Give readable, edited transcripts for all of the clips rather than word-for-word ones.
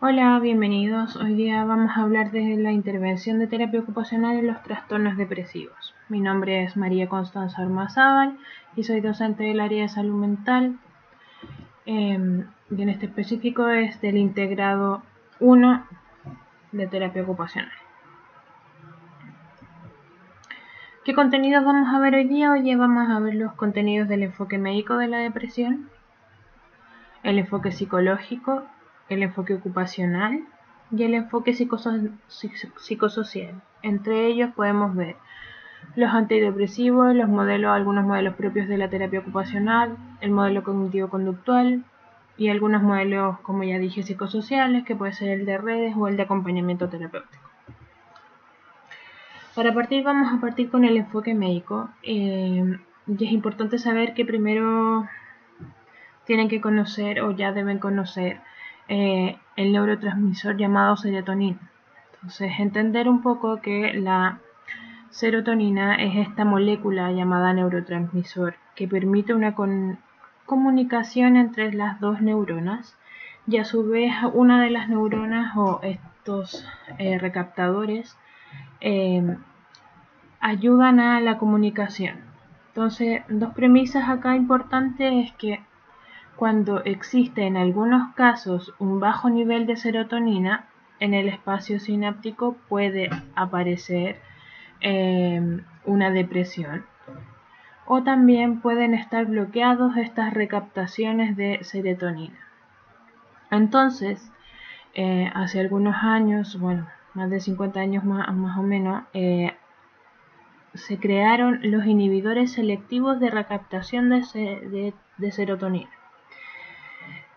Hola, bienvenidos. Hoy día vamos a hablar de la intervención de terapia ocupacional en los trastornos depresivos. Mi nombre es María Constanza Ormazábal y soy docente del área de salud mental. Y en este específico es del integrado 1 de terapia ocupacional. ¿Qué contenidos vamos a ver hoy día? Hoy día vamos a ver los contenidos del enfoque médico de la depresión, el enfoque psicológico, el enfoque ocupacional y el enfoque psicosocial. Entre ellos podemos ver los antidepresivos, algunos modelos propios de la terapia ocupacional, el modelo cognitivo-conductual y algunos modelos, como ya dije, psicosociales, que puede ser el de redes o el de acompañamiento terapéutico. Para partir vamos a partir con el enfoque médico. Y es importante saber que primero tienen que conocer o ya deben conocer el neurotransmisor llamado serotonina. Entonces, entender un poco que la serotonina es esta molécula llamada neurotransmisor que permite una comunicación entre las dos neuronas y a su vez una de las neuronas o estos recaptadores ayudan a la comunicación. Entonces, dos premisas acá importantes es que cuando existe en algunos casos un bajo nivel de serotonina, en el espacio sináptico puede aparecer una depresión. O también pueden estar bloqueados estas recaptaciones de serotonina. Entonces, hace algunos años, bueno, más de 50 años más o menos, se crearon los inhibidores selectivos de recaptación de serotonina.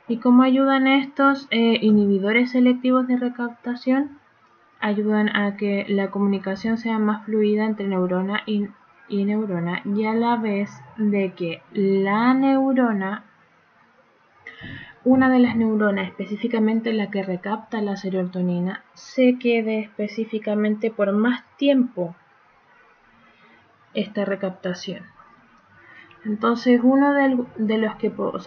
¿Y cómo ayudan estos inhibidores selectivos de recaptación? Ayudan a que la comunicación sea más fluida entre neurona y neurona y a la vez de que la neurona, una de las neuronas, específicamente la que recapta la serotonina, se quede específicamente por más tiempo esta recaptación. Entonces,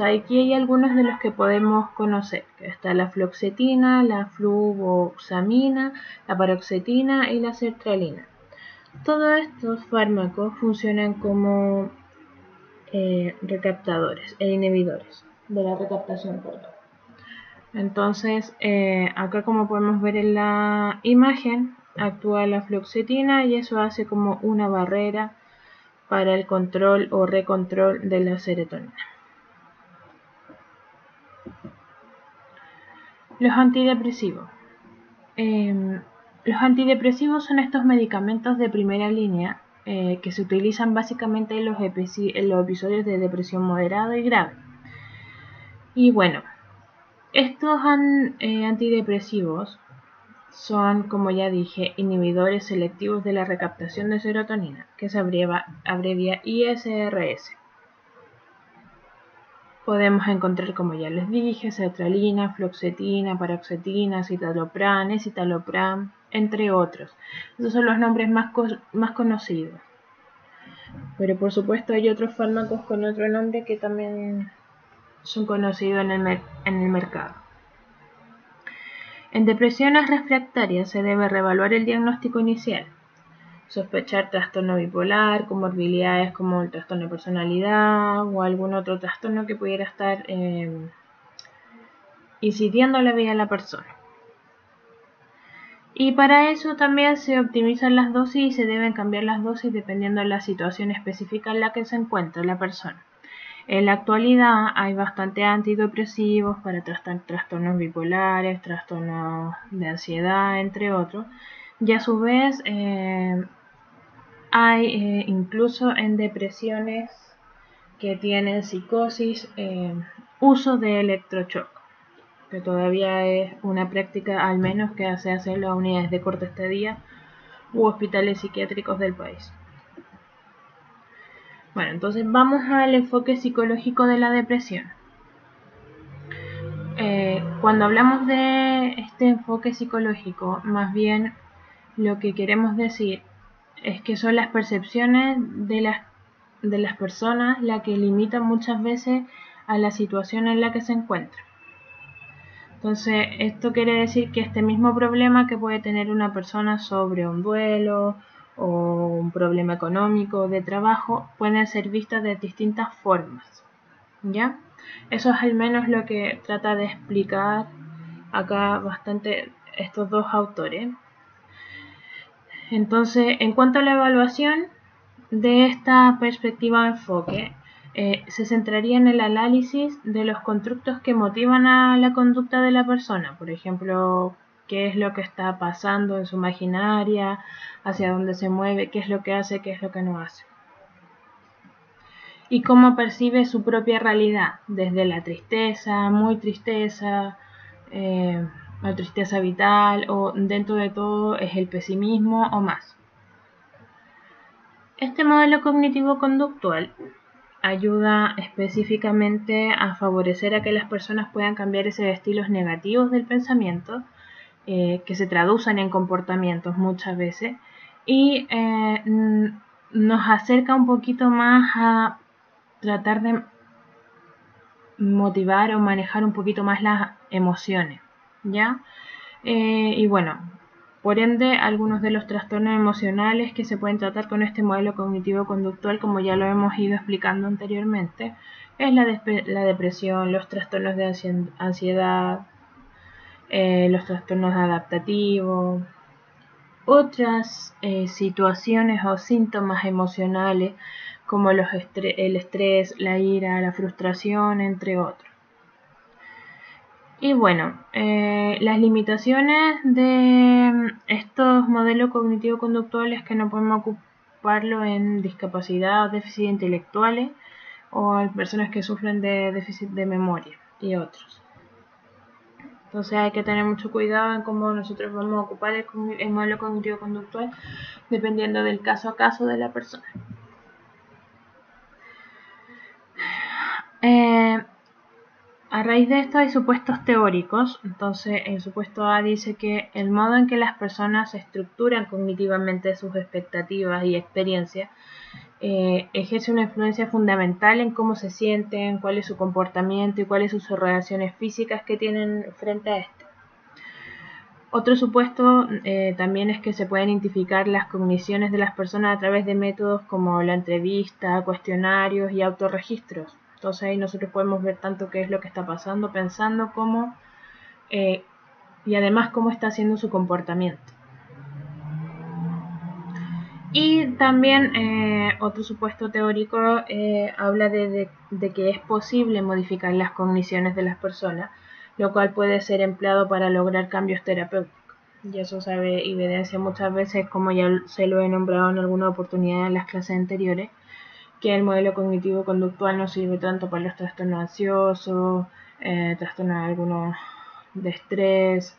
aquí hay algunos de los que podemos conocer, que está la fluoxetina, la fluvoxamina, la paroxetina y la sertralina. Todos estos fármacos funcionan como recaptadores e inhibidores de la recaptación. Entonces, acá como podemos ver en la imagen, actúa la fluoxetina y eso hace como una barrera para el control o recontrol de la serotonina. Los antidepresivos. Los antidepresivos son estos medicamentos de primera línea que se utilizan básicamente en los episodios de depresión moderada y grave. Y bueno, estos antidepresivos son, como ya dije, inhibidores selectivos de la recaptación de serotonina, que se abrevia ISRS. Podemos encontrar, como ya les dije, sertralina, fluoxetina, paroxetina, citalopram, escitalopram, entre otros. Esos son los nombres más conocidos. Pero por supuesto hay otros fármacos con otro nombre que también son conocidos en el mercado. En depresiones refractarias se debe reevaluar el diagnóstico inicial, sospechar trastorno bipolar, comorbilidades como el trastorno de personalidad o algún otro trastorno que pudiera estar incidiendo en la vida de la persona. Y para eso también se optimizan las dosis y se deben cambiar las dosis dependiendo de la situación específica en la que se encuentra la persona. En la actualidad hay bastante antidepresivos para tratar trastornos bipolares, trastornos de ansiedad, entre otros. Y a su vez hay incluso en depresiones que tienen psicosis, uso de electroshock, que todavía es una práctica al menos que se hace en las unidades de corta estadía u hospitales psiquiátricos del país. Bueno, entonces vamos al enfoque psicológico de la depresión. Cuando hablamos de este enfoque psicológico, más bien lo que queremos decir es que son las percepciones de las personas las que limitan muchas veces a la situación en la que se encuentran. Entonces, esto quiere decir que este mismo problema que puede tener una persona sobre un duelo o un problema económico de trabajo pueden ser vistas de distintas formas, ¿ya? Eso es al menos lo que trata de explicar acá bastante estos dos autores. Entonces, en cuanto a la evaluación de esta perspectiva de enfoque, se centraría en el análisis de los constructos que motivan a la conducta de la persona. Por ejemplo, qué es lo que está pasando en su imaginaria, hacia dónde se mueve, qué es lo que hace, qué es lo que no hace. Y cómo percibe su propia realidad, desde la tristeza, muy tristeza, la tristeza vital, o dentro de todo es el pesimismo o más. Este modelo cognitivo-conductual ayuda específicamente a favorecer a que las personas puedan cambiar esos estilos negativos del pensamiento, que se traducen en comportamientos muchas veces, y nos acerca un poquito más a tratar de motivar o manejar un poquito más las emociones, ¿ya? Y bueno, por ende, algunos de los trastornos emocionales que se pueden tratar con este modelo cognitivo-conductual, como ya lo hemos ido explicando anteriormente, es la depresión, los trastornos de ansiedad, los trastornos adaptativos, otras situaciones o síntomas emocionales como el estrés, la ira, la frustración, entre otros. Y bueno, las limitaciones de estos modelos cognitivo-conductuales que no podemos ocuparlo en discapacidad o déficit intelectuales o en personas que sufren de déficit de memoria y otros. Entonces hay que tener mucho cuidado en cómo nosotros vamos a ocupar el modelo cognitivo-conductual dependiendo del caso a caso de la persona. A raíz de esto hay supuestos teóricos. Entonces el supuesto A dice que el modo en que las personas estructuran cognitivamente sus expectativas y experiencias ejerce una influencia fundamental en cómo se sienten, cuál es su comportamiento y cuáles son sus relaciones físicas que tienen frente a esto. Otro supuesto también es que se pueden identificar las cogniciones de las personas a través de métodos como la entrevista, cuestionarios y autorregistros. Entonces ahí nosotros podemos ver tanto qué es lo que está pasando, pensando, cómo y además cómo está haciendo su comportamiento. Y también otro supuesto teórico habla de que es posible modificar las cogniciones de las personas, lo cual puede ser empleado para lograr cambios terapéuticos. Y eso se evidencia muchas veces, como ya se lo he nombrado en alguna oportunidad en las clases anteriores, que el modelo cognitivo-conductual no sirve tanto para los trastornos ansiosos, trastornos algunos de estrés,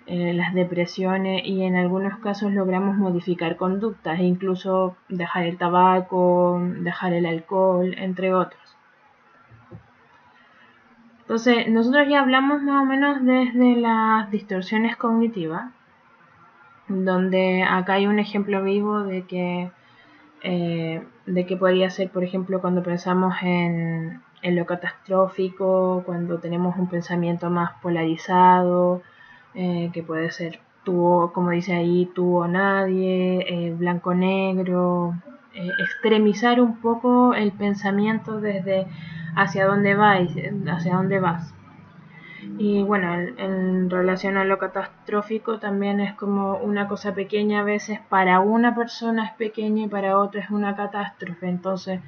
las depresiones, y en algunos casos logramos modificar conductas e incluso dejar el tabaco, dejar el alcohol, entre otros. Entonces, nosotros ya hablamos más o menos desde las distorsiones cognitivas, donde acá hay un ejemplo vivo de que podría ser, por ejemplo, cuando pensamos en lo catastrófico, cuando tenemos un pensamiento más polarizado, que puede ser tú, como dice ahí, tú o nadie, blanco-negro, extremizar un poco el pensamiento desde hacia dónde vas. Y bueno, en relación a lo catastrófico también es como una cosa pequeña a veces para una persona es pequeña y para otra es una catástrofe. Entonces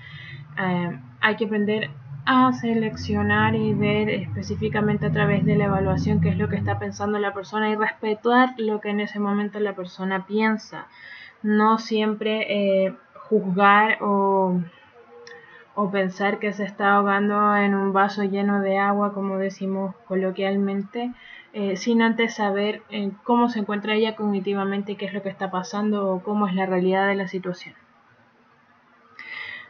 hay que aprender a seleccionar y ver específicamente a través de la evaluación qué es lo que está pensando la persona y respetar lo que en ese momento la persona piensa. No siempre juzgar o pensar que se está ahogando en un vaso lleno de agua, como decimos coloquialmente, sin antes saber cómo se encuentra ella cognitivamente, qué es lo que está pasando o cómo es la realidad de la situación.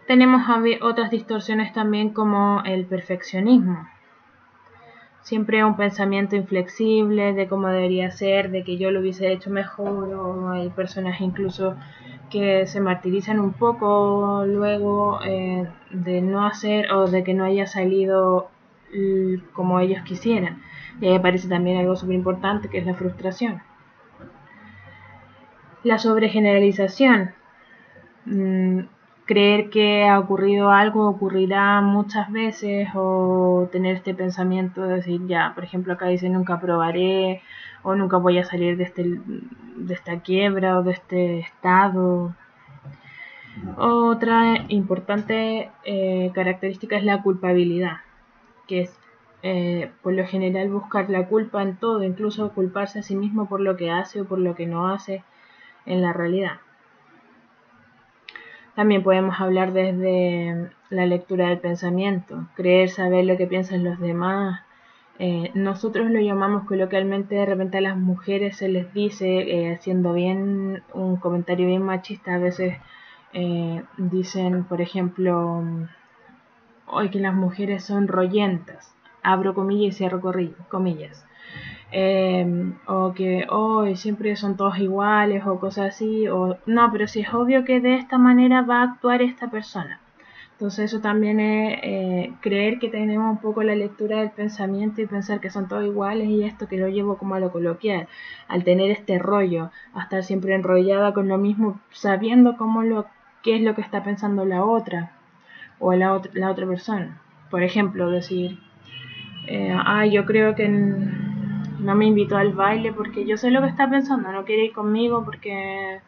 Tenemos otras distorsiones también como el perfeccionismo. Siempre un pensamiento inflexible de cómo debería ser, de que yo lo hubiese hecho mejor, o hay personas incluso que se martirizan un poco luego de no hacer o de que no haya salido como ellos quisieran. Y ahí aparece también algo súper importante, que es la frustración. La sobregeneralización. Creer que ha ocurrido algo ocurrirá muchas veces, o tener este pensamiento de decir, ya, por ejemplo, acá dice nunca probaré, o nunca voy a salir de esta quiebra o de este estado. Otra importante característica es la culpabilidad, que es por lo general buscar la culpa en todo, incluso culparse a sí mismo por lo que hace o por lo que no hace en la realidad. También podemos hablar desde la lectura del pensamiento, creer saber lo que piensan los demás. Nosotros lo llamamos coloquialmente, de repente a las mujeres se les dice, haciendo bien un comentario bien machista, a veces dicen, por ejemplo, hoy que las mujeres son rollentas, abro comillas y cierro comillas. O que hoy siempre son todos iguales o cosas así, o no, pero si es obvio que de esta manera va a actuar esta persona. Entonces eso también es creer que tenemos un poco la lectura del pensamiento y pensar que son todos iguales, y esto que lo llevo como a lo coloquial, al tener este rollo, a estar siempre enrollada con lo mismo, sabiendo qué es lo que está pensando la otra o la otra persona. Por ejemplo, decir, yo creo que no me invitó al baile porque yo sé lo que está pensando, no quiere ir conmigo porque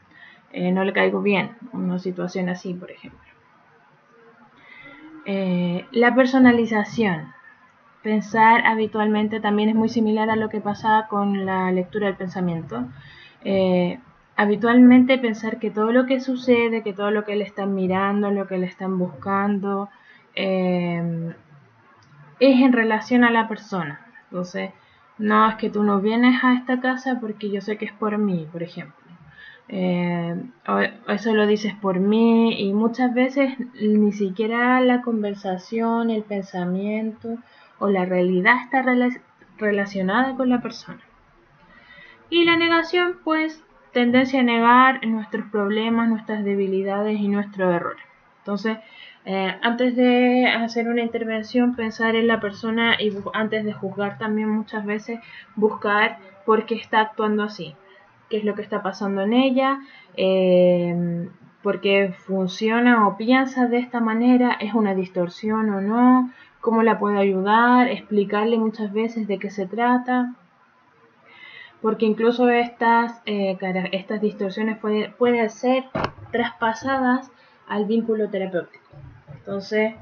no le caigo bien. Una situación así, por ejemplo. La personalización. Pensar habitualmente también es muy similar a lo que pasa con la lectura del pensamiento. Habitualmente pensar que todo lo que sucede, que todo lo que le están mirando, lo que le están buscando, es en relación a la persona. Entonces, no es que tú no vienes a esta casa porque yo sé que es por mí, por ejemplo. O eso lo dices por mí, y muchas veces ni siquiera la conversación, el pensamiento o la realidad está relacionada con la persona. Y la negación, pues, tendencia a negar nuestros problemas, nuestras debilidades y nuestros errores. Entonces, antes de hacer una intervención, pensar en la persona, y antes de juzgar también muchas veces buscar por qué está actuando así, qué es lo que está pasando en ella, por qué funciona o piensa de esta manera, es una distorsión o no, cómo la puedo ayudar, explicarle muchas veces de qué se trata. Porque incluso estas distorsiones pueden ser traspasadas al vínculo terapéutico. Entonces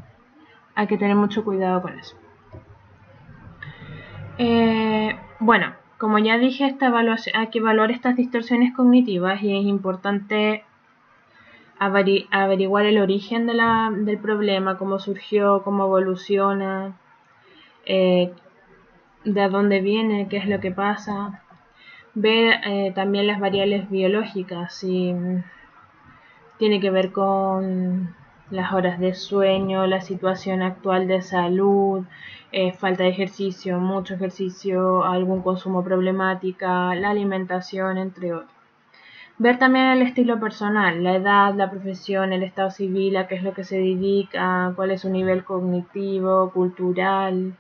hay que tener mucho cuidado con eso. Bueno, como ya dije, hay que evaluar estas distorsiones cognitivas, y es importante averiguar el origen del problema, cómo surgió, cómo evoluciona, de dónde viene, qué es lo que pasa. Ver también las variables biológicas, si tiene que ver con las horas de sueño, la situación actual de salud, falta de ejercicio, mucho ejercicio, algún consumo problemática, la alimentación, entre otros. Ver también el estilo personal, la edad, la profesión, el estado civil, a qué es lo que se dedica, cuál es su nivel cognitivo, cultural,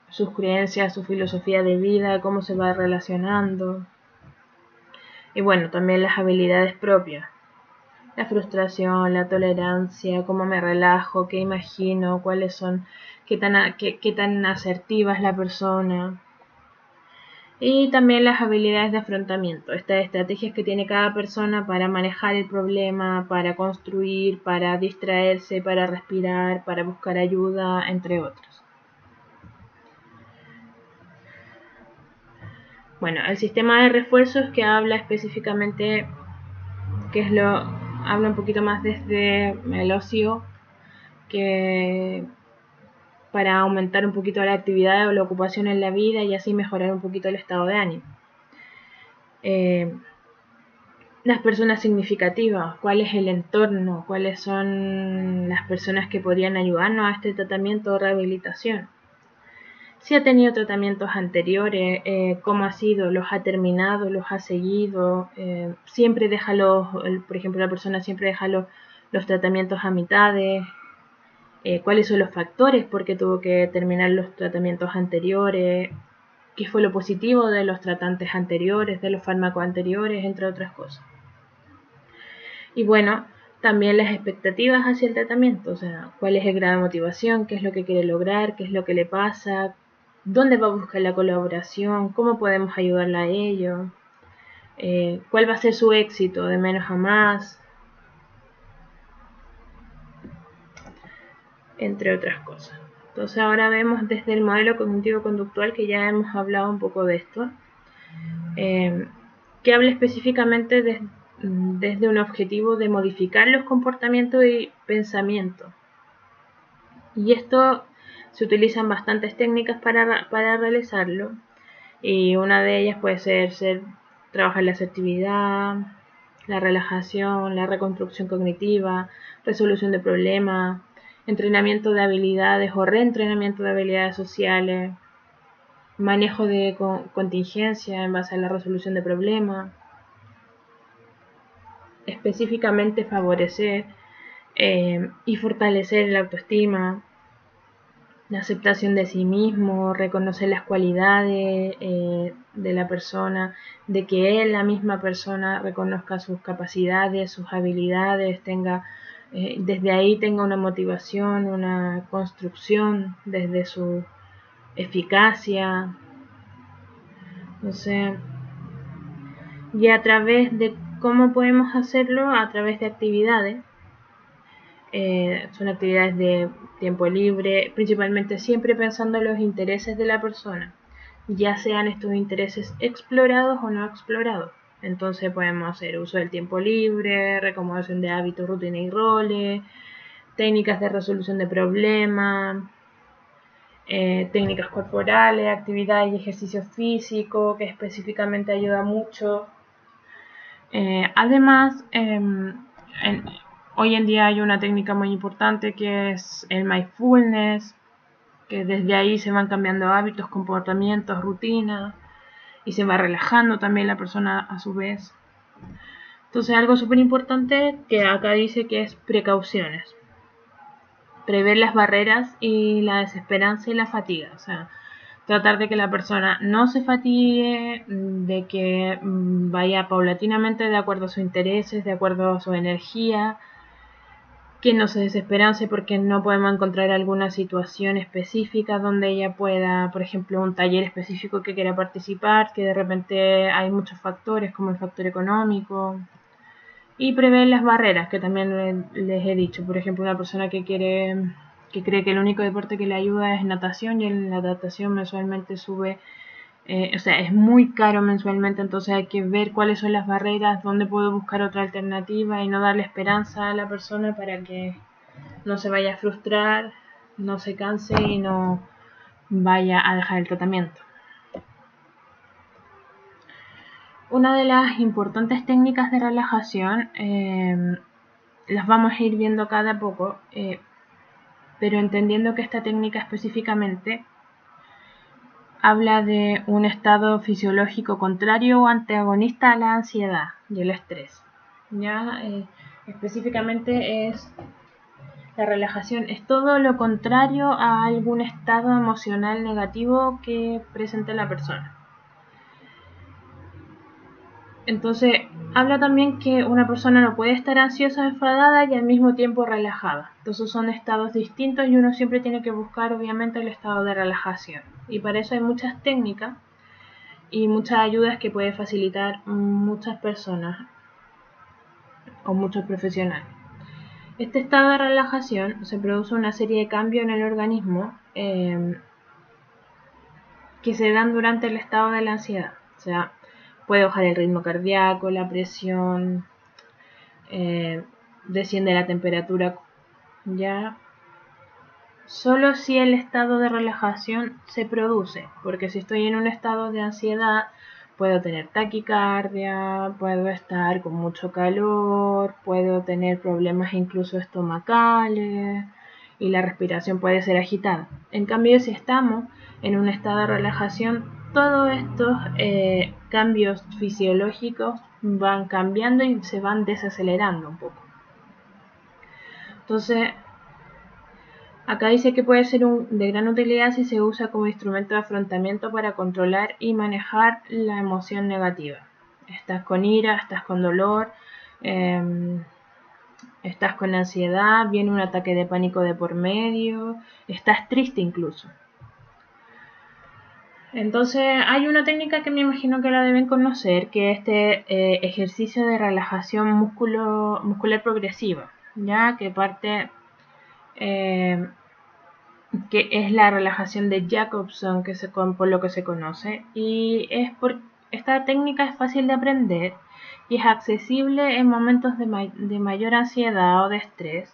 sus creencias, su filosofía de vida, cómo se va relacionando. Y bueno, también las habilidades propias. La frustración, la tolerancia, cómo me relajo, qué imagino, cuáles son, qué tan asertiva es la persona. Y también las habilidades de afrontamiento, estas estrategias que tiene cada persona para manejar el problema, para construir, para distraerse, para respirar, para buscar ayuda, entre otros. Bueno, el sistema de refuerzos, que habla específicamente, habla un poquito más desde el ocio, que para aumentar un poquito la actividad o la ocupación en la vida y así mejorar un poquito el estado de ánimo. Las personas significativas, cuál es el entorno, cuáles son las personas que podrían ayudarnos a este tratamiento o rehabilitación. Si ha tenido tratamientos anteriores, cómo ha sido, los ha terminado, los ha seguido, siempre deja por ejemplo, la persona siempre deja los tratamientos a mitades, cuáles son los factores por qué tuvo que terminar los tratamientos anteriores, qué fue lo positivo de los tratantes anteriores, de los fármacos anteriores, entre otras cosas. Y bueno, también las expectativas hacia el tratamiento, o sea, cuál es el grado de motivación, qué es lo que quiere lograr, qué es lo que le pasa, dónde va a buscar la colaboración, cómo podemos ayudarla a ello, cuál va a ser su éxito de menos a más, entre otras cosas. Entonces ahora vemos desde el modelo cognitivo-conductual, que ya hemos hablado un poco de esto, que habla específicamente desde un objetivo de modificar los comportamientos y pensamientos. Y esto se utilizan bastantes técnicas para realizarlo, y una de ellas puede ser trabajar la asertividad, la relajación, la reconstrucción cognitiva, resolución de problemas, entrenamiento de habilidades o reentrenamiento de habilidades sociales, manejo de contingencia en base a la resolución de problemas, específicamente favorecer y fortalecer la autoestima, la aceptación de sí mismo, reconocer las cualidades de la persona, de que él, la misma persona, reconozca sus capacidades, sus habilidades, desde ahí tenga una motivación, una construcción desde su eficacia, o sea, y a través de cómo podemos hacerlo, a través de actividades. Son actividades de tiempo libre, principalmente siempre pensando en los intereses de la persona, ya sean estos intereses explorados o no explorados. Entonces podemos hacer uso del tiempo libre, recomendación de hábitos, rutina y roles, técnicas de resolución de problemas, técnicas corporales, actividades y ejercicio físico, que específicamente ayuda mucho. Además, hoy en día hay una técnica muy importante que es el mindfulness, que desde ahí se van cambiando hábitos, comportamientos, rutinas, y se va relajando también la persona a su vez. Entonces, algo súper importante que acá dice que es precauciones. Prever las barreras y la desesperanza y la fatiga. O sea, tratar de que la persona no se fatigue, de que vaya paulatinamente de acuerdo a sus intereses, de acuerdo a su energía, que no se desesperance porque no podemos encontrar alguna situación específica donde ella pueda, por ejemplo, un taller específico que quiera participar, que de repente hay muchos factores como el factor económico, y prever las barreras, que también les he dicho. Por ejemplo, una persona que cree que el único deporte que le ayuda es natación, y en la natación mensualmente sube, o sea, es muy caro mensualmente, entonces hay que ver cuáles son las barreras, dónde puedo buscar otra alternativa y no darle esperanza a la persona para que no se vaya a frustrar, no se canse y no vaya a dejar el tratamiento. Una de las importantes técnicas de relajación, las vamos a ir viendo cada poco, pero entendiendo que esta técnica específicamente habla de un estado fisiológico contrario o antagonista a la ansiedad y el estrés. ¿Ya? Específicamente la relajación es todo lo contrario a algún estado emocional negativo que presente la persona. Entonces, habla también que una persona no puede estar ansiosa, enfadada y al mismo tiempo relajada. Entonces son estados distintos y uno siempre tiene que buscar, obviamente, el estado de relajación. Y para eso hay muchas técnicas y muchas ayudas que puede facilitar muchas personas o muchos profesionales. Este estado de relajación se produce una serie de cambios en el organismo que se dan durante el estado de la ansiedad. O sea, puede bajar el ritmo cardíaco, la presión, desciende la temperatura, ya solo si el estado de relajación se produce, porque si estoy en un estado de ansiedad puedo tener taquicardia, puedo estar con mucho calor, puedo tener problemas incluso estomacales y la respiración puede ser agitada. En cambio, si estamos en un estado de relajación, todos estos cambios fisiológicos van cambiando y se van desacelerando un poco. Entonces, Acá dice que puede ser de gran utilidad si se usa como instrumento de afrontamiento para controlar y manejar la emoción negativa. Estás con ira, estás con dolor, estás con ansiedad, viene un ataque de pánico de por medio, estás triste incluso. Entonces hay una técnica que me imagino que la deben conocer, que es este ejercicio de relajación muscular progresiva, ya que parte que es la relajación de Jacobson, por lo que se conoce, y esta técnica es fácil de aprender y es accesible en momentos de mayor ansiedad o de estrés,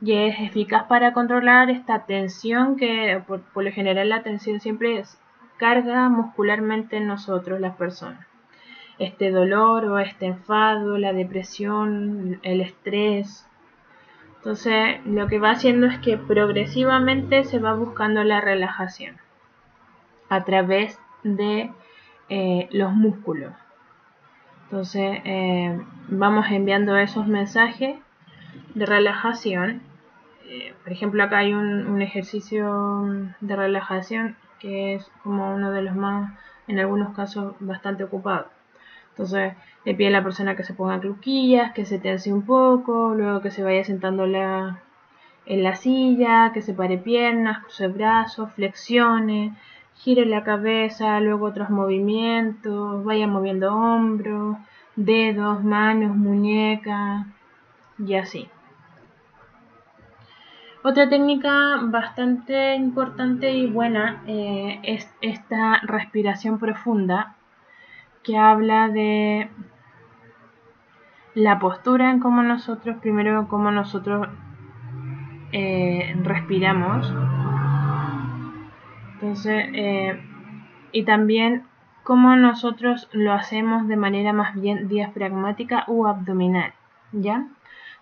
y es eficaz para controlar esta tensión que por lo general la tensión siempre carga muscularmente en nosotros, las personas. Este dolor o este enfado, la depresión, el estrés. Entonces, lo que va haciendo es que progresivamente se va buscando la relajación a través de los músculos. Entonces, vamos enviando esos mensajes de relajación. Por ejemplo, acá hay un ejercicio de relajación que es como uno de los más, en algunos casos, bastante ocupados. Entonces le pide a la persona que se ponga cruquillas, que se tense un poco, luego que se vaya sentando en la silla, que separe piernas, cruce brazos, flexione, gire la cabeza, luego otros movimientos, vaya moviendo hombros, dedos, manos, muñecas y así. Otra técnica bastante importante y buena es esta respiración profunda, que habla de la postura en cómo nosotros, primero cómo nosotros respiramos. Entonces, y también cómo nosotros lo hacemos de manera más bien diafragmática u abdominal, ¿ya?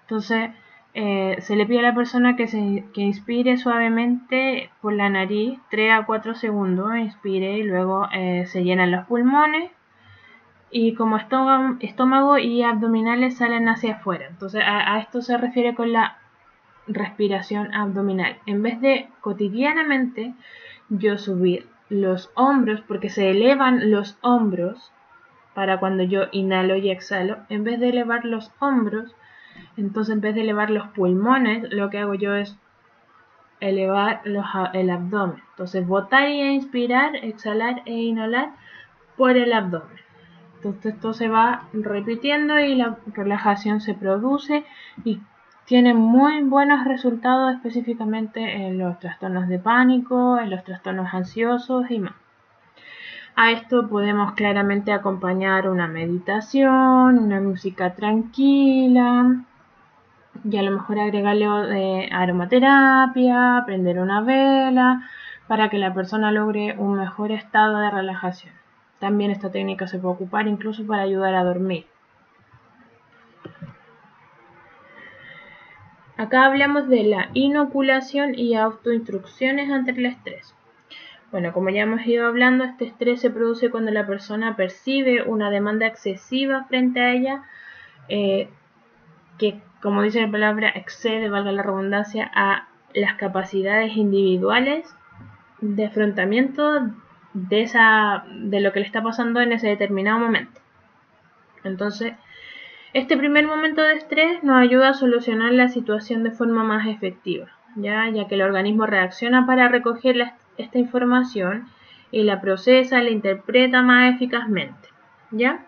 Entonces, se le pide a la persona que inspire suavemente por la nariz 3 a 4 segundos, inspire y luego se llenan los pulmones y como estómago y abdominales salen hacia afuera. Entonces, a esto se refiere con la respiración abdominal. En vez de cotidianamente yo subir los hombros, porque se elevan los hombros para cuando yo inhalo y exhalo, en vez de elevar los hombros, entonces en vez de elevar los pulmones, lo que hago yo es elevar el abdomen. Entonces botar y inspirar, exhalar e inhalar por el abdomen. Entonces esto se va repitiendo y la relajación se produce y tiene muy buenos resultados específicamente en los trastornos de pánico, en los trastornos ansiosos y más. A esto podemos claramente acompañar una meditación, una música tranquila y a lo mejor agregarle aromaterapia, prender una vela para que la persona logre un mejor estado de relajación. También esta técnica se puede ocupar incluso para ayudar a dormir. Acá hablamos de la inoculación y autoinstrucciones ante el estrés. Bueno, como ya hemos ido hablando, este estrés se produce cuando la persona percibe una demanda excesiva frente a ella, que, como dice la palabra, excede, valga la redundancia, a las capacidades individuales de afrontamiento de lo que le está pasando en ese determinado momento. Entonces, este primer momento de estrés nos ayuda a solucionar la situación de forma más efectiva, ya que el organismo reacciona para recoger esta información y la procesa, la interpreta más eficazmente, ¿ya?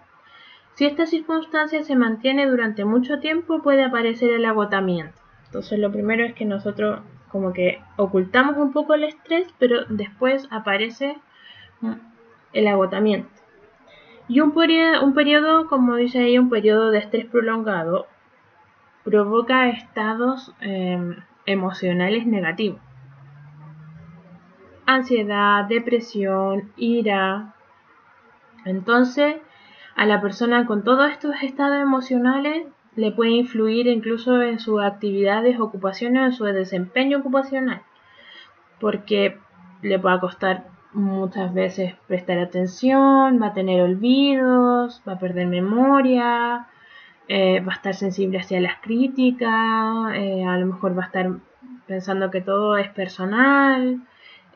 Si esta circunstancia se mantiene durante mucho tiempo, puede aparecer el agotamiento. Entonces, lo primero es que nosotros como que ocultamos un poco el estrés, pero después aparece el agotamiento. Y un periodo, como dice ahí, un periodo de estrés prolongado provoca estados emocionales negativos. Ansiedad, depresión, ira. Entonces, a la persona con todos estos estados emocionales le puede influir incluso en sus actividades, ocupaciones, en su desempeño ocupacional, porque le puede costar muchas veces prestar atención, va a tener olvidos, va a perder memoria, va a estar sensible hacia las críticas, a lo mejor va a estar pensando que todo es personal,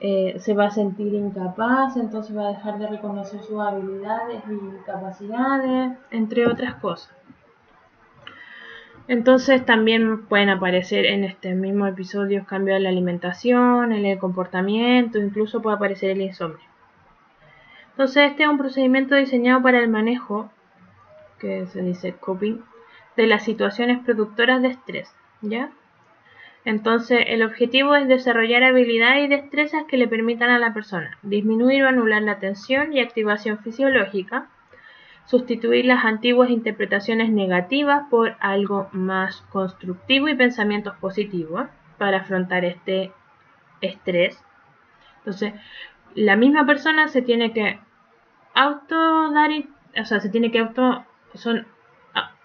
se va a sentir incapaz, entonces va a dejar de reconocer sus habilidades y capacidades, entre otras cosas. Entonces también pueden aparecer en este mismo episodio cambios en la alimentación, en el comportamiento, incluso puede aparecer el insomnio. Entonces este es un procedimiento diseñado para el manejo, que se dice coping, de las situaciones productoras de estrés, ¿ya? Entonces el objetivo es desarrollar habilidades y destrezas que le permitan a la persona disminuir o anular la tensión y activación fisiológica, sustituir las antiguas interpretaciones negativas por algo más constructivo y pensamientos positivos para afrontar este estrés. Entonces, la misma persona se tiene que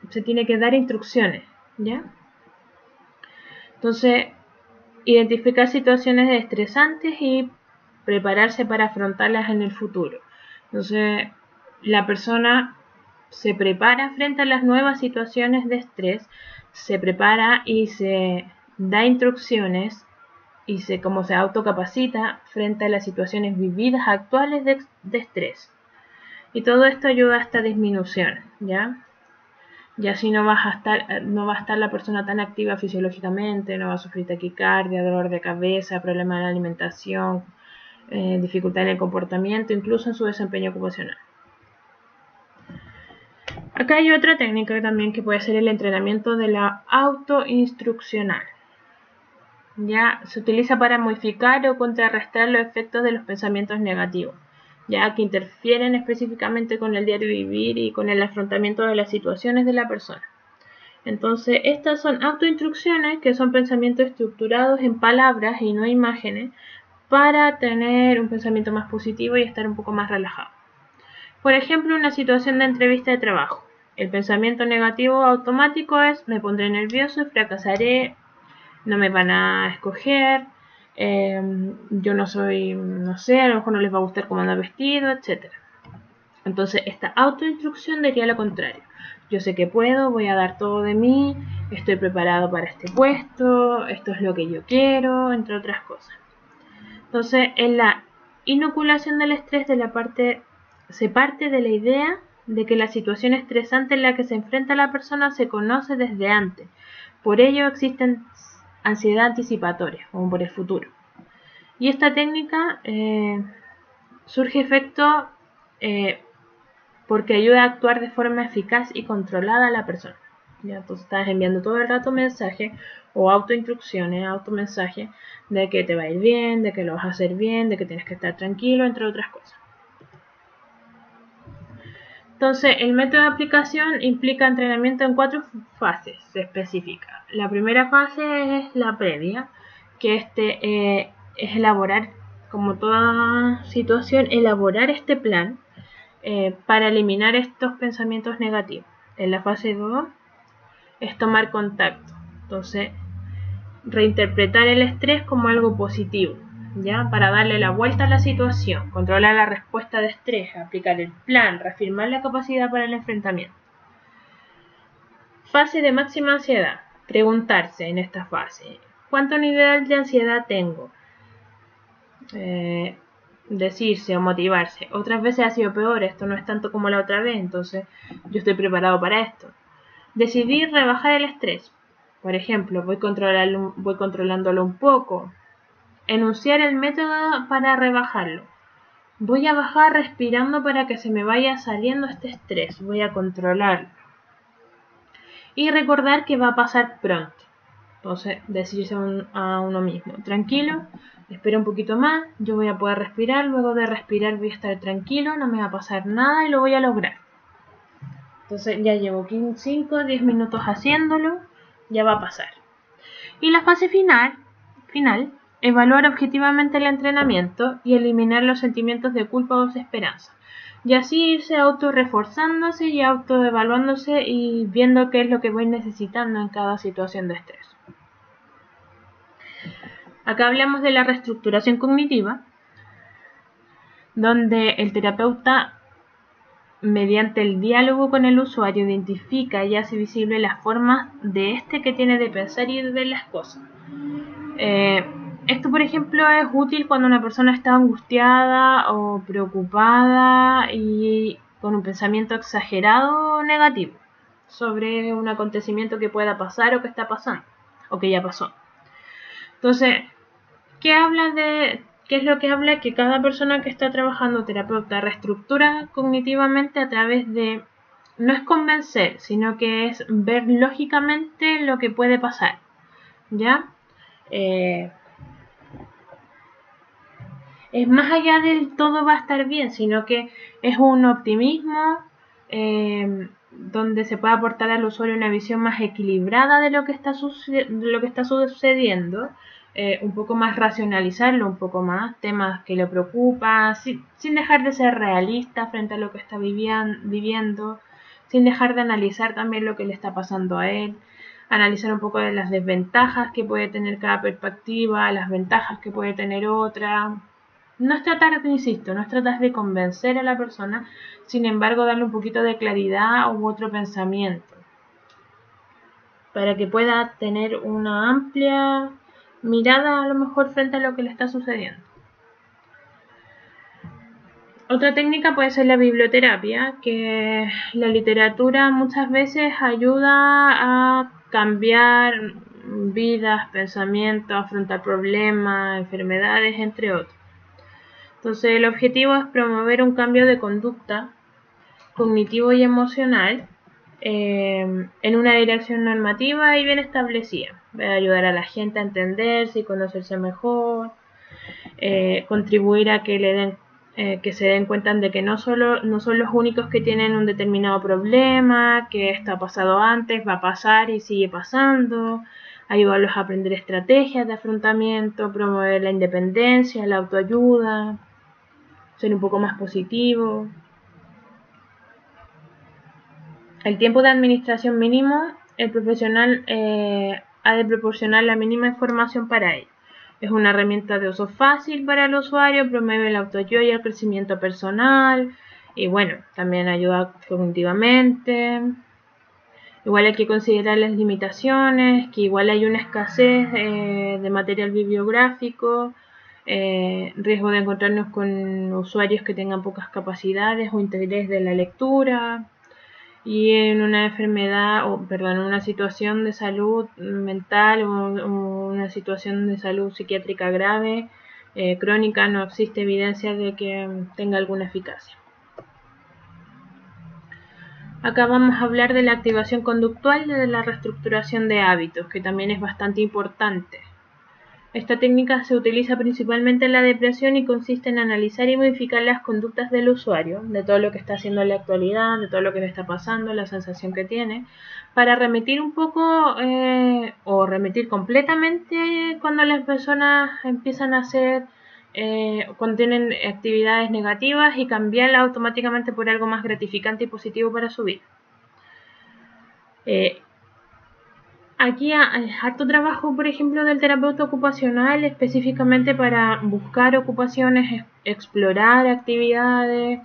se tiene que dar instrucciones, ¿ya? Entonces, identificar situaciones estresantes y prepararse para afrontarlas en el futuro. Entonces, la persona se prepara frente a las nuevas situaciones de estrés, se prepara y se da instrucciones y se autocapacita frente a las situaciones vividas actuales de estrés. Y todo esto ayuda a esta disminución, ¿ya? Y así no va a estar la persona tan activa fisiológicamente, no va a sufrir taquicardia, dolor de cabeza, problemas en la alimentación, dificultad en el comportamiento, incluso en su desempeño ocupacional. Acá hay otra técnica también que puede ser el entrenamiento de la autoinstruccional. Ya se utiliza para modificar o contrarrestar los efectos de los pensamientos negativos, ya que interfieren específicamente con el diario vivir y con el afrontamiento de las situaciones de la persona. Entonces, estas son autoinstrucciones, que son pensamientos estructurados en palabras y no imágenes, para tener un pensamiento más positivo y estar un poco más relajado. Por ejemplo, una situación de entrevista de trabajo. El pensamiento negativo automático es: me pondré nervioso, fracasaré, no me van a escoger, yo no soy, no sé, a lo mejor no les va a gustar cómo anda vestido, etc. Entonces, esta autoinstrucción diría lo contrario: yo sé que puedo, voy a dar todo de mí, estoy preparado para este puesto, esto es lo que yo quiero, entre otras cosas. Entonces, en la inoculación del estrés se parte de la idea de que la situación estresante en la que se enfrenta la persona se conoce desde antes. Por ello existen ansiedad anticipatoria, como por el futuro. Y esta técnica surge efecto porque ayuda a actuar de forma eficaz y controlada a la persona. ¿Ya? Entonces estás enviando todo el rato mensajes o autoinstrucciones, automensajes de que te va a ir bien, de que lo vas a hacer bien, de que tienes que estar tranquilo, entre otras cosas. Entonces, el método de aplicación implica entrenamiento en 4 fases específicas. La primera fase es la previa, que es elaborar, como toda situación, elaborar este plan para eliminar estos pensamientos negativos. En la fase 2 es tomar contacto. Entonces, reinterpretar el estrés como algo positivo, ¿ya? Para darle la vuelta a la situación, controlar la respuesta de estrés, aplicar el plan, reafirmar la capacidad para el enfrentamiento. Fase de máxima ansiedad. Preguntarse en esta fase: ¿cuánto nivel de ansiedad tengo? Decirse o motivarse: otras veces ha sido peor, esto no es tanto como la otra vez, entonces yo estoy preparado para esto. Decidir rebajar el estrés. Por ejemplo, voy controlándolo un poco. Enunciar el método para rebajarlo. Voy a bajar respirando para que se me vaya saliendo este estrés. Voy a controlarlo. Y recordar que va a pasar pronto. Entonces, decirse a uno mismo: tranquilo, espera un poquito más, yo voy a poder respirar, luego de respirar voy a estar tranquilo, no me va a pasar nada y lo voy a lograr. Entonces ya llevo 5 o 10 minutos haciéndolo, ya va a pasar. Y la fase final, evaluar objetivamente el entrenamiento y eliminar los sentimientos de culpa o desesperanza. Y así irse autorreforzándose y autoevaluándose y viendo qué es lo que voy necesitando en cada situación de estrés. Acá hablamos de la reestructuración cognitiva, donde el terapeuta, mediante el diálogo con el usuario, identifica y hace visible las formas de que tiene de pensar y de ver las cosas. Esto, por ejemplo, es útil cuando una persona está angustiada o preocupada y con un pensamiento exagerado o negativo sobre un acontecimiento que pueda pasar o que está pasando o que ya pasó. Entonces, ¿qué es lo que habla? Que cada persona que está trabajando terapeuta reestructura cognitivamente a través de, no es convencer, sino que es ver lógicamente lo que puede pasar, ¿ya? Es más allá del todo va a estar bien, sino que es un optimismo donde se puede aportar al usuario una visión más equilibrada de lo que está, sucediendo, un poco más racionalizarlo, un poco más, temas que le preocupan, sin dejar de ser realista frente a lo que está viviendo, sin dejar de analizar también lo que le está pasando a él, analizar un poco de las desventajas que puede tener cada perspectiva, las ventajas que puede tener otra. No es tratar, insisto, no es tratar de convencer a la persona, sin embargo darle un poquito de claridad u otro pensamiento, para que pueda tener una amplia mirada a lo mejor frente a lo que le está sucediendo. Otra técnica puede ser la biblioterapia, que la literatura muchas veces ayuda a cambiar vidas, pensamientos, afrontar problemas, enfermedades, entre otros. Entonces el objetivo es promover un cambio de conducta cognitivo y emocional en una dirección normativa y bien establecida. Va a ayudar a la gente a entenderse y conocerse mejor, contribuir a que se den cuenta de que no son los únicos que tienen un determinado problema, que esto ha pasado antes, va a pasar y sigue pasando, ayudarlos a aprender estrategias de afrontamiento, promover la independencia, la autoayuda, ser un poco más positivo. El tiempo de administración mínimo, el profesional ha de proporcionar la mínima información para ello. Es una herramienta de uso fácil para el usuario, promueve el autoayuda y el crecimiento personal, y bueno, también ayuda cognitivamente. Igual hay que considerar las limitaciones, que igual hay una escasez de material bibliográfico, riesgo de encontrarnos con usuarios que tengan pocas capacidades o interés de la lectura, y en una enfermedad, una situación de salud mental o una situación de salud psiquiátrica grave, crónica, no existe evidencia de que tenga alguna eficacia. Acá vamos a hablar de la activación conductual y de la reestructuración de hábitos, que también es bastante importante. Esta técnica se utiliza principalmente en la depresión y consiste en analizar y modificar las conductas del usuario, de todo lo que está haciendo en la actualidad, de todo lo que le está pasando, la sensación que tiene, para remitir un poco o remitir completamente cuando las personas empiezan a hacer, cuando tienen actividades negativas, y cambiarla automáticamente por algo más gratificante y positivo para su vida. Aquí hay harto trabajo, por ejemplo, del terapeuta ocupacional específicamente para buscar ocupaciones, explorar actividades,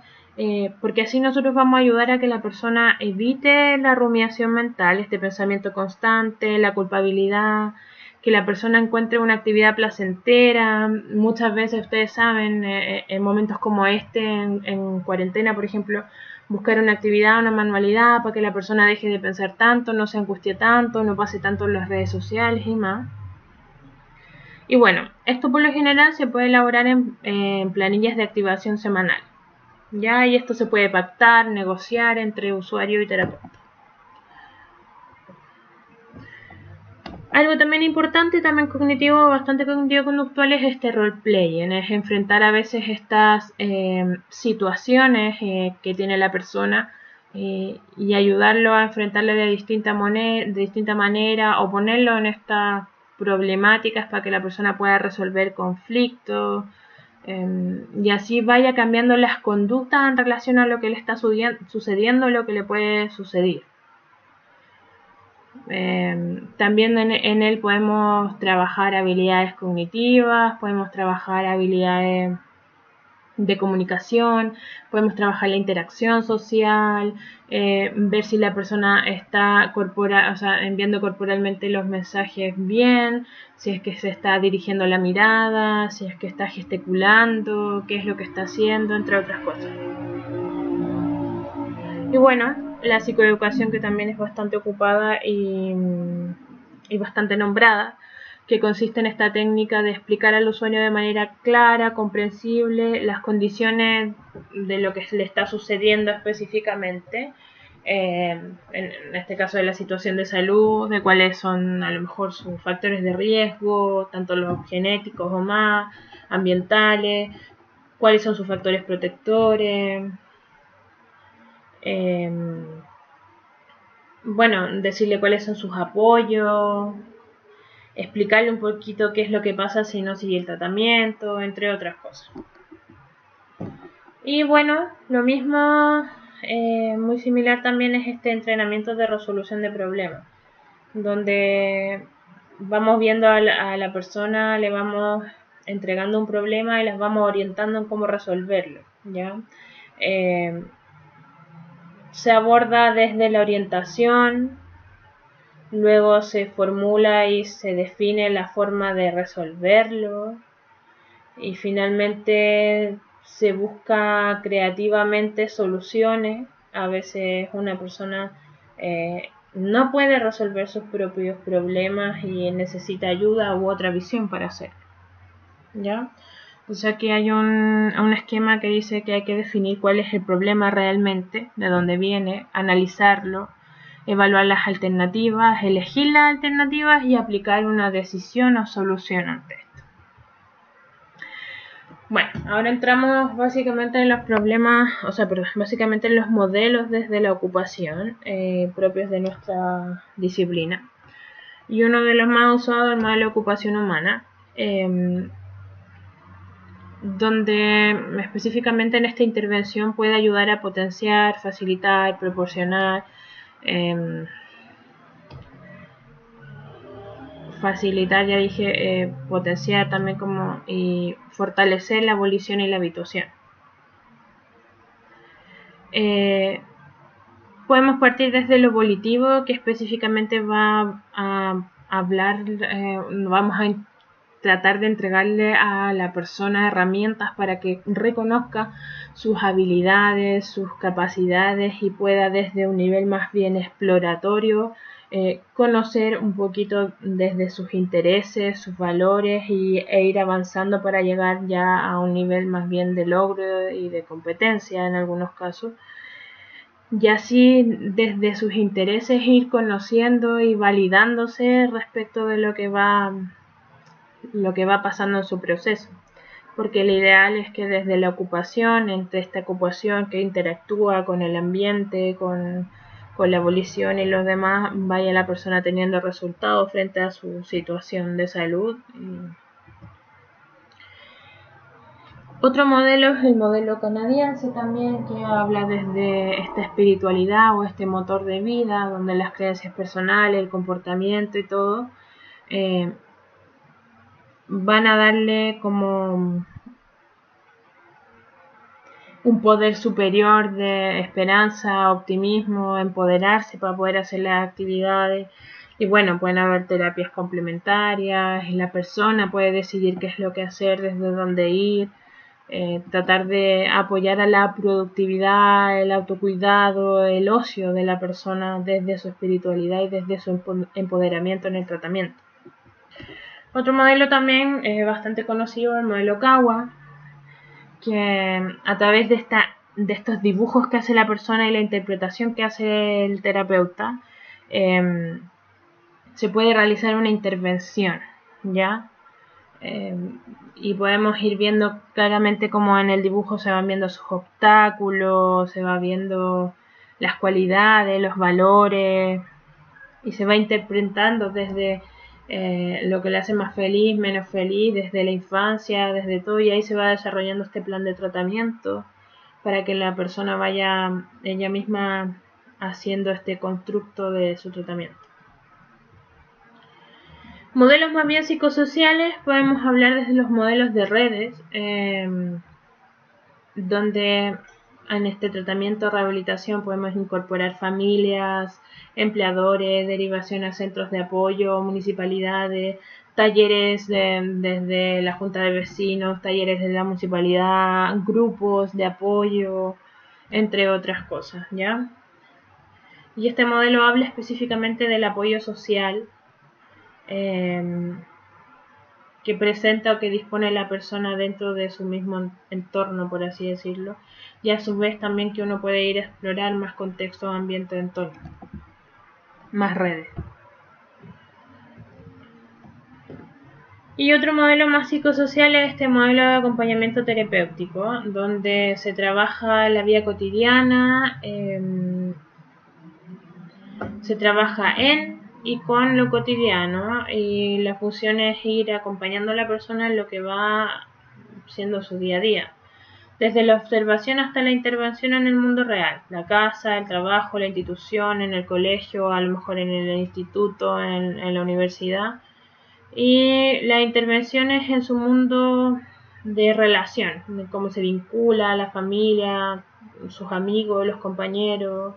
porque así nosotros vamos a ayudar a que la persona evite la rumiación mental, este pensamiento constante, la culpabilidad, que la persona encuentre una actividad placentera. Muchas veces ustedes saben, en momentos como este, en cuarentena, por ejemplo, buscar una actividad, una manualidad para que la persona deje de pensar tanto, no se angustie tanto, no pase tanto en las redes sociales y más. Y bueno, esto por lo general se puede elaborar en planillas de activación semanal, ¿ya? Y esto se puede pactar, negociar entre usuario y terapeuta. Algo también importante, también cognitivo, bastante cognitivo-conductual, es este role-playing, es enfrentar a veces estas situaciones que tiene la persona y ayudarlo a enfrentarle de distinta manera, o ponerlo en estas problemáticas para que la persona pueda resolver conflictos, y así vaya cambiando las conductas en relación a lo que le está sucediendo, lo que le puede suceder. También en él podemos trabajar habilidades cognitivas, podemos trabajar habilidades de comunicación, podemos trabajar la interacción social, ver si la persona está enviando corporalmente los mensajes bien, si es que se está dirigiendo la mirada, si es que está gesticulando, qué es lo que está haciendo, entre otras cosas. Y bueno, la psicoeducación, que también es bastante ocupada y bastante nombrada, que consiste en esta técnica de explicar al usuario de manera clara, comprensible, las condiciones de lo que le está sucediendo específicamente, en este caso de la situación de salud, de cuáles son a lo mejor sus factores de riesgo, tanto los genéticos o más, ambientales, cuáles son sus factores protectores, bueno, decirle cuáles son sus apoyos, explicarle un poquito qué es lo que pasa si no sigue el tratamiento, entre otras cosas. Y bueno, lo mismo, muy similar también es este entrenamiento de resolución de problemas, donde vamos viendo a la persona, le vamos entregando un problema y las vamos orientando en cómo resolverlo, ¿ya? Se aborda desde la orientación, luego se formula y se define la forma de resolverlo y finalmente se busca creativamente soluciones. A veces una persona no puede resolver sus propios problemas y necesita ayuda u otra visión para hacerlo, ¿ya? O sea que hay un esquema que dice que hay que definir cuál es el problema realmente, de dónde viene, analizarlo, evaluar las alternativas, elegir las alternativas y aplicar una decisión o solución ante esto. Bueno, ahora entramos básicamente en los problemas, básicamente en los modelos desde la ocupación propios de nuestra disciplina. Y uno de los más usados es el modelo de ocupación humana, donde específicamente en esta intervención puede ayudar a potenciar, facilitar, proporcionar, facilitar, ya dije, potenciar también y fortalecer la abolición y la habituación. Podemos partir desde lo volitivo, que específicamente va a hablar, vamos a tratar de entregarle a la persona herramientas para que reconozca sus habilidades, sus capacidades y pueda desde un nivel más bien exploratorio conocer un poquito desde sus intereses, sus valores e ir avanzando para llegar ya a un nivel más bien de logro y de competencia en algunos casos. Y así desde sus intereses ir conociendo y validándose respecto de lo que va pasando en su proceso, porque lo ideal es que desde la ocupación, entre esta ocupación que interactúa con el ambiente, con la abolición y los demás, vaya la persona teniendo resultados frente a su situación de salud. Otro modelo es el modelo canadiense también, que habla desde esta espiritualidad o este motor de vida, donde las creencias personales, el comportamiento y todo van a darle como un poder superior de esperanza, optimismo, empoderarse para poder hacer las actividades. Y bueno, pueden haber terapias complementarias, y la persona puede decidir qué es lo que hacer, desde dónde ir, tratar de apoyar a la productividad, el autocuidado, el ocio de la persona desde su espiritualidad y desde su empoderamiento en el tratamiento. Otro modelo también bastante conocido, el modelo Kawa, que a través de estos dibujos que hace la persona y la interpretación que hace el terapeuta, se puede realizar una intervención, ¿ya? Y podemos ir viendo claramente cómo en el dibujo se van viendo sus obstáculos, se va viendo las cualidades, los valores, y se va interpretando desde lo que le hace más feliz, menos feliz, desde la infancia, desde todo, y ahí se va desarrollando este plan de tratamiento para que la persona vaya ella misma haciendo este constructo de su tratamiento. Modelos más bien psicosociales, podemos hablar desde los modelos de redes, donde en este tratamiento de rehabilitación podemos incorporar familias, empleadores, derivación a centros de apoyo, municipalidades, talleres desde la junta de vecinos, talleres de la municipalidad, grupos de apoyo, entre otras cosas, ¿ya? Y este modelo habla específicamente del apoyo social que presenta o que dispone la persona dentro de su mismo entorno, por así decirlo, y a su vez también que uno puede ir a explorar más contextos, ambiente, entorno, más redes. Y otro modelo más psicosocial es este modelo de acompañamiento terapéutico, donde se trabaja la vida cotidiana, se trabaja en y con lo cotidiano, y la función es ir acompañando a la persona en lo que va siendo su día a día, desde la observación hasta la intervención en el mundo real, la casa, el trabajo, la institución, en el colegio, a lo mejor en el instituto, en la universidad, y la intervención es en su mundo de relación, de cómo se vincula la familia, sus amigos, los compañeros,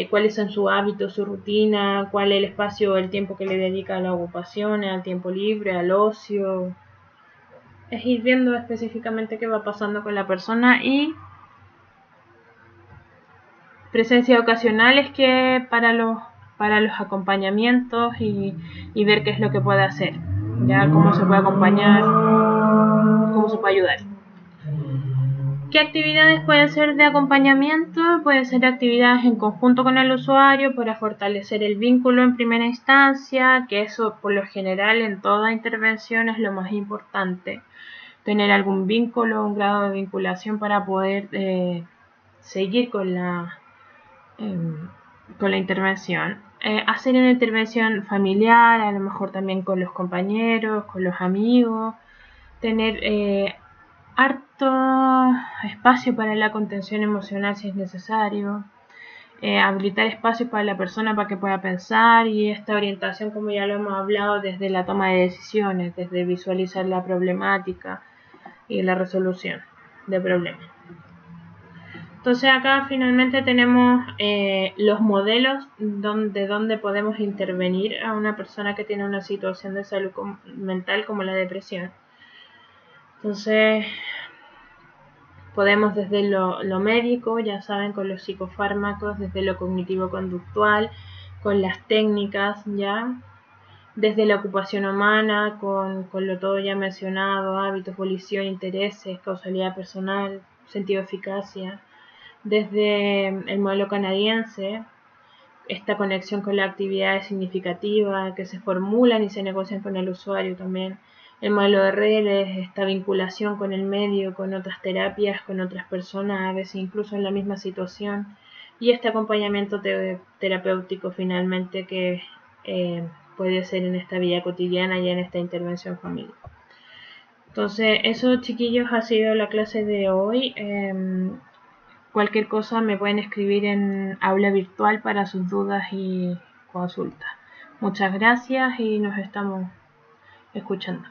cuáles son sus hábitos, su rutina, cuál es el espacio, el tiempo que le dedica a la ocupación, al tiempo libre, al ocio. Es ir viendo específicamente qué va pasando con la persona, y presencia ocasional es que para los acompañamientos y ver qué es lo que puede hacer, ya cómo se puede acompañar, cómo se puede ayudar. ¿Qué actividades pueden ser de acompañamiento? Pueden ser actividades en conjunto con el usuario para fortalecer el vínculo en primera instancia, que eso por lo general en toda intervención es lo más importante. Tener algún vínculo, un grado de vinculación para poder seguir con la intervención. Hacer una intervención familiar, a lo mejor también con los compañeros, con los amigos. Tener harto espacio para la contención emocional si es necesario. Habilitar espacios para la persona para que pueda pensar, y esta orientación, como ya lo hemos hablado, desde la toma de decisiones, desde visualizar la problemática y la resolución de problemas. Entonces acá finalmente tenemos los modelos donde podemos intervenir a una persona que tiene una situación de salud mental como la depresión. Entonces podemos desde lo médico, ya saben, con los psicofármacos, desde lo cognitivo-conductual, con las técnicas, ya desde la ocupación humana, con lo todo ya mencionado, hábitos, volición, intereses, causalidad personal, sentido de eficacia. Desde el modelo canadiense, esta conexión con las actividades significativas que se formulan y se negocian con el usuario también. El modelo de redes, esta vinculación con el medio, con otras terapias, con otras personas, a veces incluso en la misma situación. Y este acompañamiento terapéutico finalmente que puede ser en esta vida cotidiana y en esta intervención familiar. Entonces, eso, chiquillos, ha sido la clase de hoy. Cualquier cosa me pueden escribir en aula virtual para sus dudas y consultas. Muchas gracias y nos estamos escuchando.